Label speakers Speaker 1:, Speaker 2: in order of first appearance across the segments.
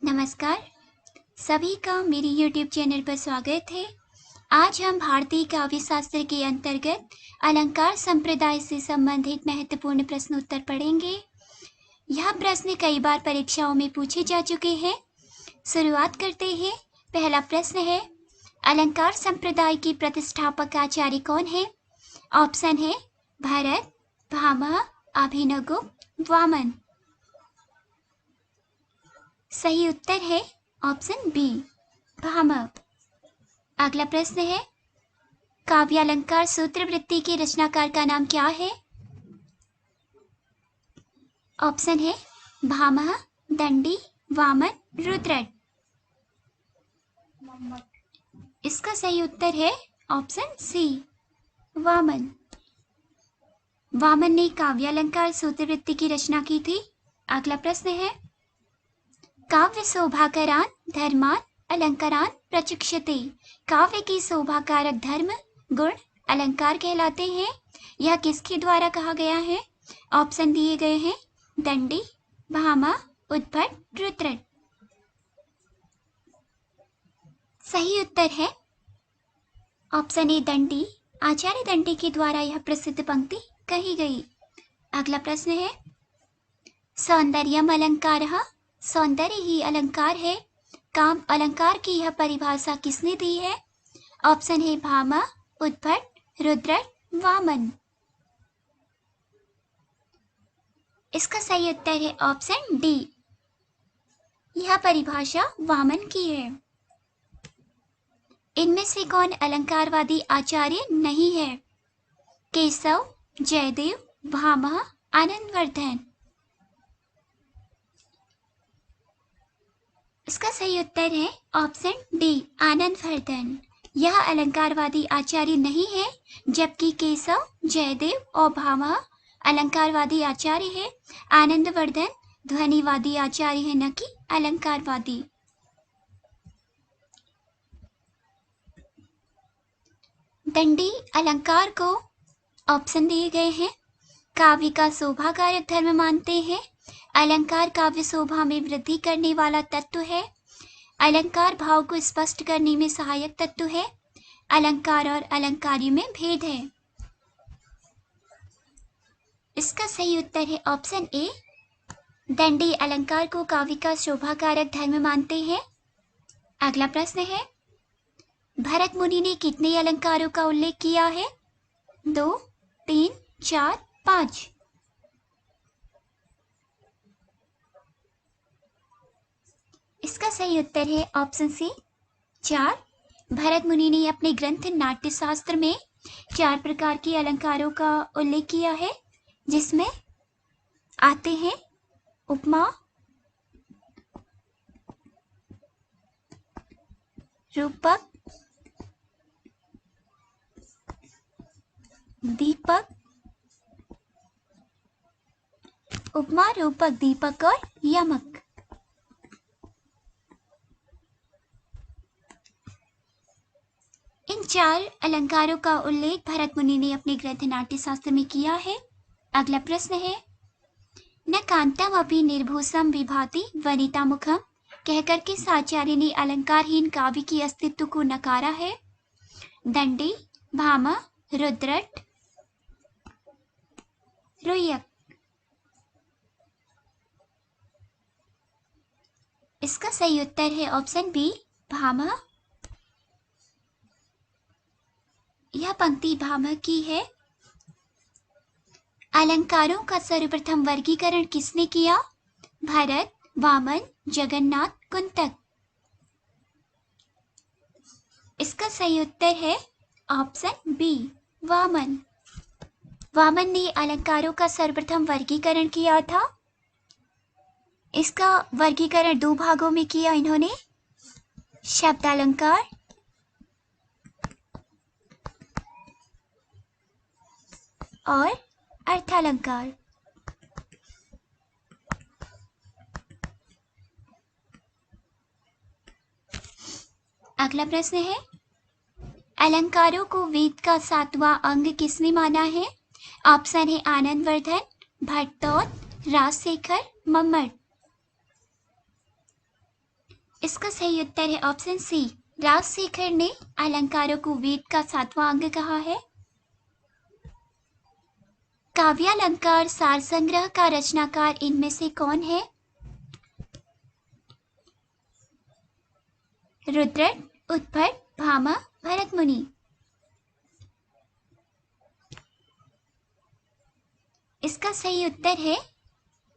Speaker 1: नमस्कार, सभी का मेरी YouTube चैनल पर स्वागत है। आज हम भारतीय काव्य शास्त्र के अंतर्गत अलंकार संप्रदाय से संबंधित महत्वपूर्ण प्रश्नोत्तर पढ़ेंगे। यह प्रश्न कई बार परीक्षाओं में पूछे जा चुके हैं। शुरुआत करते हैं। पहला प्रश्न है, अलंकार संप्रदाय के प्रतिष्ठापक आचार्य कौन है? ऑप्शन है भरत, भामह, अभिनवगुप्त, वामन। सही उत्तर है ऑप्शन बी, भामह। अगला प्रश्न है, काव्यालंकार सूत्रवृत्ति के रचनाकार का नाम क्या है? ऑप्शन है भामह, दंडी, वामन, रुद्रट। इसका सही उत्तर है ऑप्शन सी, वामन। वामन ने काव्यालंकार सूत्रवृत्ति की रचना की थी। अगला प्रश्न है, काव्य शोभाकरान धर्मान अलंकारान प्रचक्षते। काव्य की शोभाकारक धर्म गुण अलंकार कहलाते हैं। यह किसके द्वारा कहा गया है? ऑप्शन दिए गए हैं दंडी, भामह, उद्भट, रुद्रट। सही उत्तर है ऑप्शन ए, दंडी। आचार्य दंडी के द्वारा यह प्रसिद्ध पंक्ति कही गई। अगला प्रश्न है, सौंदर्यम अलंकारः। सौंदर्य ही अलंकार है। काम अलंकार की यह परिभाषा किसने दी है? ऑप्शन है भामह, उद्भट, रुद्रट, वामन। इसका सही उत्तर है ऑप्शन डी, यह परिभाषा वामन की है। इनमें से कौन अलंकारवादी आचार्य नहीं है? केशव, जयदेव, भामह, आनंदवर्धन। इसका सही उत्तर है ऑप्शन डी, आनंदवर्धन। यह अलंकारवादी आचार्य नहीं है, जबकि केशव, जयदेव और भामह अलंकारवादी आचार्य है। आनंदवर्धन ध्वनिवादी आचार्य है, न कि अलंकारवादी। दंडी अलंकार को ऑप्शन दिए गए हैं, काव्य का शोभाकारक धर्म मानते हैं। अलंकार काव्य शोभा में वृद्धि करने वाला तत्व है। अलंकार भाव को स्पष्ट करने में सहायक तत्व है। अलंकार और अलंकार्य में भेद है। इसका सही उत्तर है ऑप्शन ए, दंडी अलंकार को काव्य का शोभाकारक धर्म मानते हैं। अगला प्रश्न है, भरत मुनि ने कितने अलंकारों का उल्लेख किया है? 2, 3, 4, 5। इसका सही उत्तर है ऑप्शन सी, 4। भरत मुनि ने अपने ग्रंथ नाट्यशास्त्र में 4 प्रकार के अलंकारों का उल्लेख किया है, जिसमें आते हैं उपमा, रूपक, दीपक, उपमा, रूपक, दीपक और यमक। इन 4 अलंकारों का उल्लेख भरत मुनि ने अपने ग्रंथ नाट्यशास्त्र में किया है। अगला प्रश्न है, न कांतम अपि निर्भूषम विभाति वनिता मुखम कहकर किस आचार्य ने अलंकारहीन काव्य की अस्तित्व को नकारा है? दंडी, भामह, रुद्रट, रुय्यक। इसका सही उत्तर है ऑप्शन बी, भामह। यह पंक्ति भामह की है। अलंकारों का सर्वप्रथम वर्गीकरण किसने किया? भरत, वामन, जगन्नाथ, कुंतक। इसका सही उत्तर है ऑप्शन बी, वामन। वामन ने अलंकारों का सर्वप्रथम वर्गीकरण किया था। इसका वर्गीकरण 2 भागों में किया इन्होंने, शब्दालंकार और अर्थालंकार। अगला प्रश्न है, अलंकारों को वेद का 7वां अंग किसने माना है? ऑप्शन है आनंदवर्धन, भट्टोत, राजशेखर, मम्मट। इसका सही उत्तर है ऑप्शन सी। राजशेखर ने अलंकारों को वेद का 7वां अंग कहा है। काव्यालंकार सार संग्रह का रचनाकार इनमें से कौन है? रुद्रट, उत्पट, भामा, भरत मुनि। इसका सही उत्तर है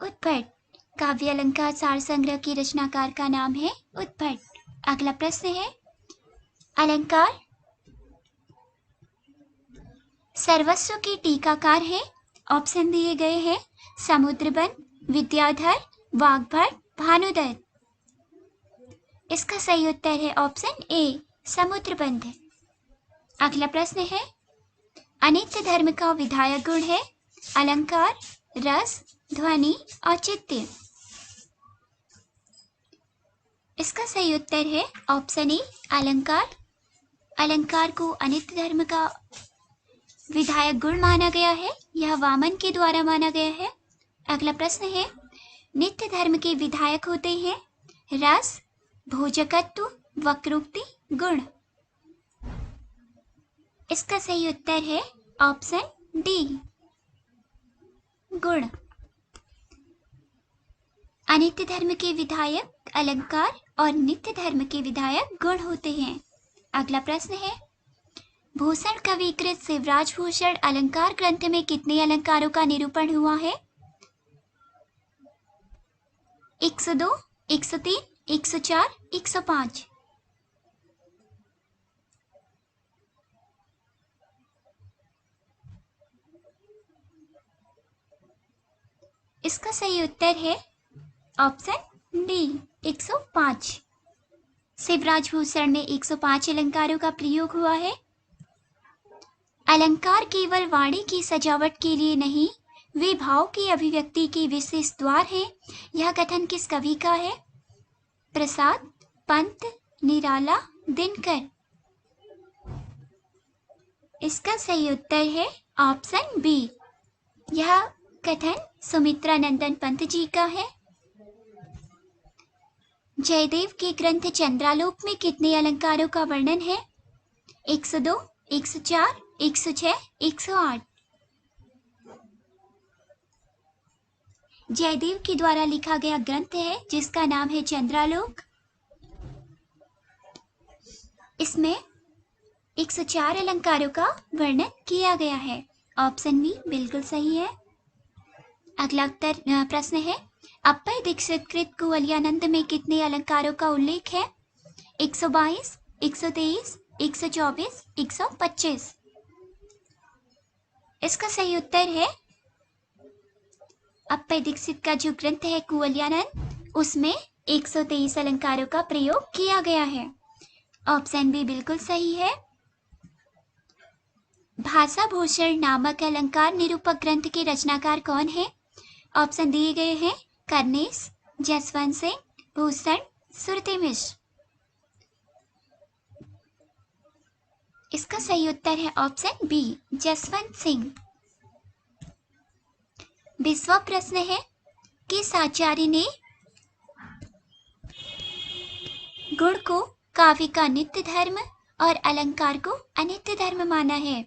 Speaker 1: उत्पट। काव्यालंकार सार संग्रह की रचनाकार का नाम है उत्पट। अगला प्रश्न है, अलंकार सर्वस्व के टीकाकार है। ऑप्शन दिए गए हैं समुद्रबन, विद्याधर, वाग्भट, भानुदत्त। इसका सही उत्तर है ऑप्शन ए, समुद्रबंध। अगला प्रश्न है, अनित्य धर्म का विधायक गुण है अलंकार, रस, ध्वनि, औचित्य। इसका सही उत्तर है ऑप्शन ए, अलंकार। अलंकार को अनित्य धर्म का विधायक गुण माना गया है। यह वामन के द्वारा माना गया है। अगला प्रश्न है, नित्य धर्म के विधायक होते हैं रस, भोजकत्व, वक्रोक्ति, गुण। इसका सही उत्तर है ऑप्शन डी, गुण। अनित्य धर्म के विधायक अलंकार और नित्य धर्म के विधायक गुण होते हैं। अगला प्रश्न है, भूषण कविकृत शिवराज भूषण अलंकार ग्रंथ में कितने अलंकारों का निरूपण हुआ है? 102, 103, 104, 105। इसका सही उत्तर है ऑप्शन डी, 105। शिवराज भूषण में 105 अलंकारों का प्रयोग हुआ है। अलंकार केवल वाणी की सजावट के लिए नहीं, वे भाव की अभिव्यक्ति के विशेष द्वार है। यह कथन किस कवि का है? प्रसाद, पंत, निराला, दिनकर। इसका सही उत्तर है ऑप्शन बी। यह कथन सुमित्रा नंदन पंत जी का है। जयदेव के ग्रंथ चंद्रालोक में कितने अलंकारों का वर्णन है? 102, 104, 106, 108। जयदेव के द्वारा लिखा गया ग्रंथ है जिसका नाम है चंद्रालोक। इसमें 104 अलंकारों का वर्णन किया गया है। ऑप्शन बी बिल्कुल सही है। अगला प्रश्न है, अप्पय दीक्षित कृत कुवलयानंद में कितने अलंकारों का उल्लेख है? 122, 123, 124, 125। इसका सही उत्तर है अप्पय दीक्षित का जो ग्रंथ है कुवलयानंद, उसमें 123 अलंकारों का प्रयोग किया गया है। ऑप्शन बी बिल्कुल सही है। भाषा भूषण नामक अलंकार निरूपक ग्रंथ के रचनाकार कौन है? ऑप्शन दिए गए हैं कर्नेश, जसवंत सिंह, भूषण, सुरती मिश्र। इसका सही उत्तर है ऑप्शन बी, जसवंत सिंह। 20वां प्रश्न है, किस आचार्य ने गुण को काव्य का नित्य धर्म और अलंकार को अनित्य धर्म माना है?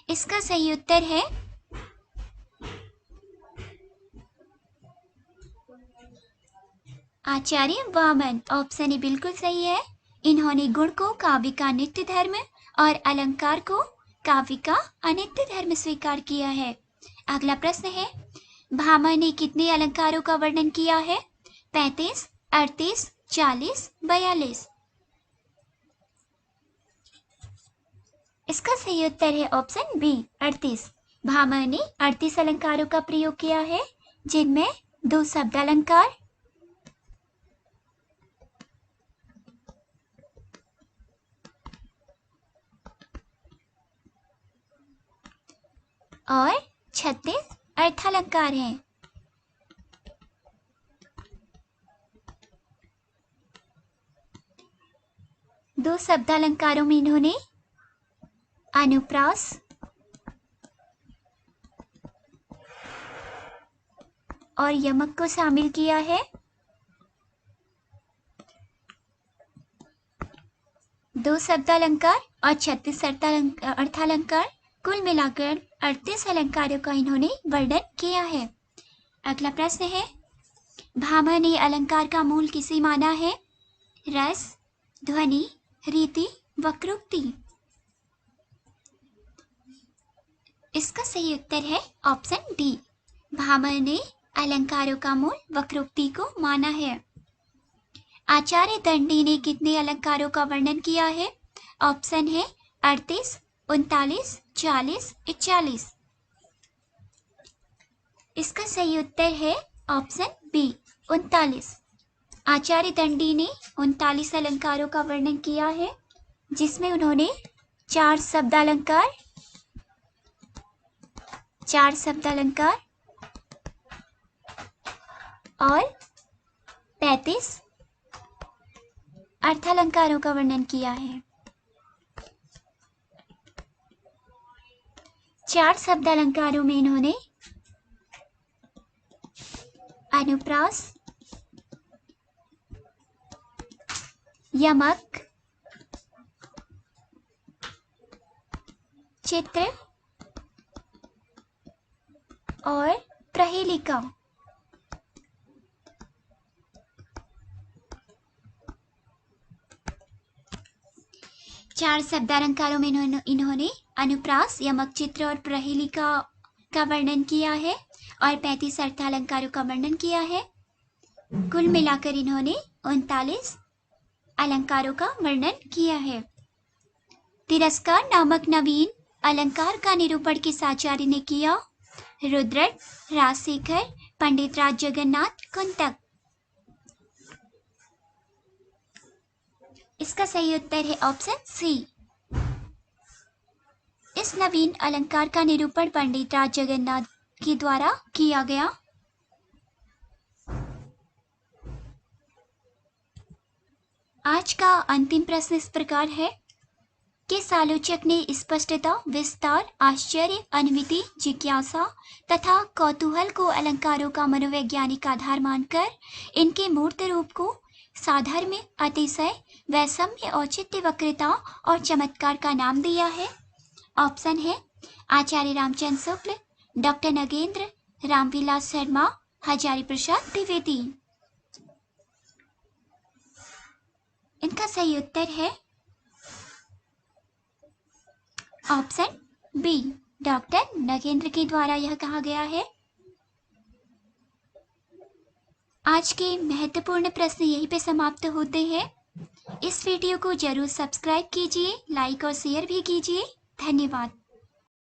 Speaker 1: इसका सही उत्तर है आचार्य वामन। ऑप्शन ए बिल्कुल सही है। इन्होंने गुण को काव्य का नित्य धर्म और अलंकार को काव्य का अनित्य धर्म स्वीकार किया है। अगला प्रश्न है, भामा ने कितने अलंकारों का वर्णन किया है? 35, 38, 40, 42। इसका सही उत्तर है ऑप्शन बी, 38। भामा ने 38 अलंकारों का प्रयोग किया है, जिनमें 2 शब्द अलंकार और 36 अर्थालंकार हैं। दो शब्दालंकारों में इन्होंने अनुप्रास और यमक को शामिल किया है। 2 शब्दालंकार और 36 अर्थालंकार, कुल मिलाकर 38 अलंकारों का इन्होंने वर्णन किया है। अगला प्रश्न है, भामह ने अलंकार का मूल किसे माना है? रस, ध्वनि, रीति, वक्रोक्ति। इसका सही उत्तर है ऑप्शन डी, भामह ने अलंकारों का मूल वक्रोक्ति को माना है। आचार्य दंडी ने कितने अलंकारों का वर्णन किया है? ऑप्शन है 38, 39, 40, 41। इसका सही उत्तर है ऑप्शन बी, 39। आचार्य दंडी ने 39 अलंकारों का वर्णन किया है, जिसमें उन्होंने 4 शब्दालंकार और 35 अर्थालंकारों का वर्णन किया है। 4 शब्दालंकारों में इन्होंने अनुप्रास, यमक, चित्र और प्रहेलिका। चार शब्दालंकारों में इन्होंने अनुप्रास, यमक, चित्र और प्रहेलिका का वर्णन किया है और 35 अर्थालंकारों का वर्णन किया है। कुल मिलाकर इन्होंने 39 अलंकारों का वर्णन किया है। तिरस्कार नामक नवीन अलंकार का निरूपण किस आचार्य ने किया? रुद्रट, राजशेखर, पंडित राज जगन्नाथ, कुंतक। इसका सही उत्तर है ऑप्शन सी। इस नवीन अलंकार का निरूपण पंडित राज जगन्नाथ के द्वारा किया गया। आज का अंतिम प्रश्न इस प्रकार है, किस आलोचक ने स्पष्टता, विस्तार, आश्चर्य, अनुमिति, जिज्ञासा तथा कौतूहल को अलंकारों का मनोवैज्ञानिक आधार मानकर इनके मूर्त रूप को साधर्म्य, अतिशय, वैषम्य, औचित्य, वक्रता और चमत्कार का नाम दिया है? ऑप्शन है आचार्य रामचंद्र शुक्ल, डॉक्टर नगेंद्र, रामविलास शर्मा, हजारी प्रसाद द्विवेदी। इनका सही उत्तर है ऑप्शन बी, डॉक्टर नगेंद्र के द्वारा यह कहा गया है। आज के महत्वपूर्ण प्रश्न यहीं पे समाप्त होते हैं। इस वीडियो को जरूर सब्सक्राइब कीजिए, लाइक और शेयर भी कीजिए। धन्यवाद।